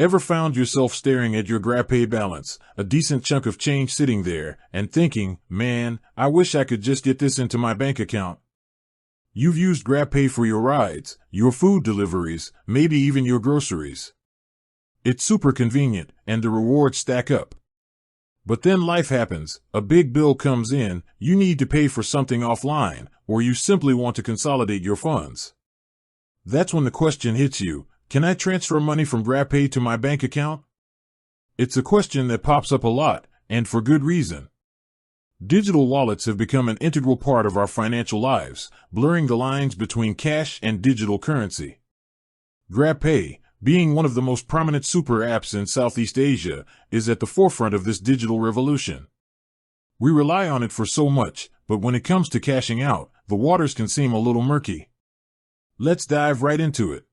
Ever found yourself staring at your Grabpay balance, a decent chunk of change sitting there, and thinking, man, I wish I could just get this into my bank account? You've used Grabpay for your rides, your food deliveries, maybe even your groceries. It's super convenient, and the rewards stack up. But then life happens, a big bill comes in, you need to pay for something offline, or you simply want to consolidate your funds. That's when the question hits you, can I transfer money from Grabpay to my bank account? It's a question that pops up a lot, and for good reason. Digital wallets have become an integral part of our financial lives, blurring the lines between cash and digital currency. Grabpay, being one of the most prominent super apps in Southeast Asia, is at the forefront of this digital revolution. We rely on it for so much, but when it comes to cashing out, the waters can seem a little murky. Let's dive right into it.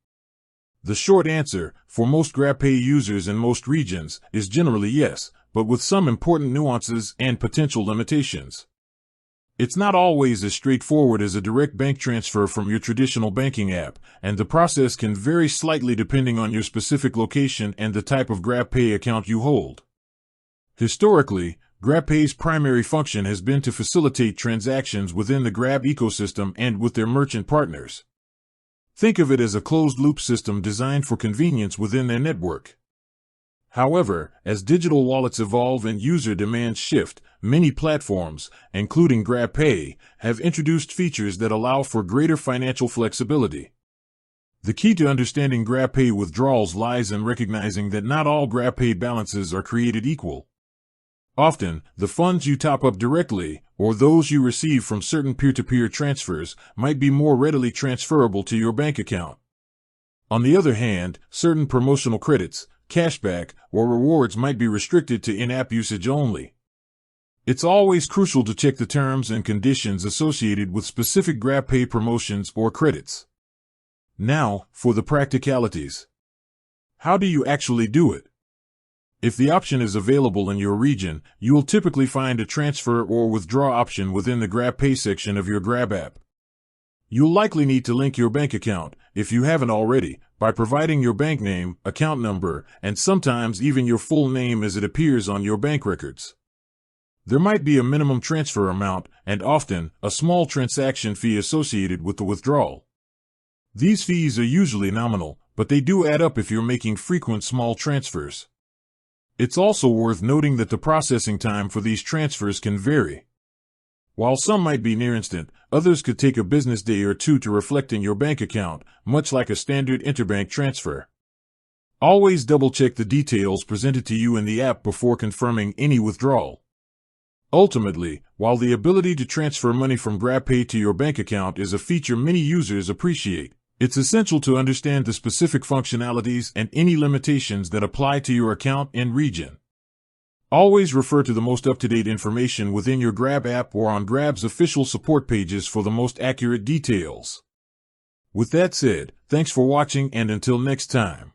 The short answer, for most Grabpay users in most regions, is generally yes, but with some important nuances and potential limitations. It's not always as straightforward as a direct bank transfer from your traditional banking app, and the process can vary slightly depending on your specific location and the type of Grabpay account you hold. Historically, Grabpay's primary function has been to facilitate transactions within the Grab ecosystem and with their merchant partners. Think of it as a closed-loop system designed for convenience within their network. However, as digital wallets evolve and user demands shift, many platforms, including Grabpay, have introduced features that allow for greater financial flexibility. The key to understanding Grabpay withdrawals lies in recognizing that not all Grabpay balances are created equal. Often, the funds you top up directly, or those you receive from certain peer-to-peer transfers, might be more readily transferable to your bank account. On the other hand, certain promotional credits, cashback, or rewards might be restricted to in-app usage only. It's always crucial to check the terms and conditions associated with specific Grabpay promotions or credits. Now, for the practicalities. How do you actually do it? If the option is available in your region, you will typically find a transfer or withdraw option within the Grabpay section of your Grab app. You'll likely need to link your bank account, if you haven't already, by providing your bank name, account number, and sometimes even your full name as it appears on your bank records. There might be a minimum transfer amount, and often, a small transaction fee associated with the withdrawal. These fees are usually nominal, but they do add up if you're making frequent small transfers. It's also worth noting that the processing time for these transfers can vary. While some might be near instant, others could take a business day or two to reflect in your bank account, much like a standard interbank transfer. Always double-check the details presented to you in the app before confirming any withdrawal. Ultimately, while the ability to transfer money from Grabpay to your bank account is a feature many users appreciate, it's essential to understand the specific functionalities and any limitations that apply to your account and region. Always refer to the most up-to-date information within your Grab app or on Grab's official support pages for the most accurate details. With that said, thanks for watching, and until next time.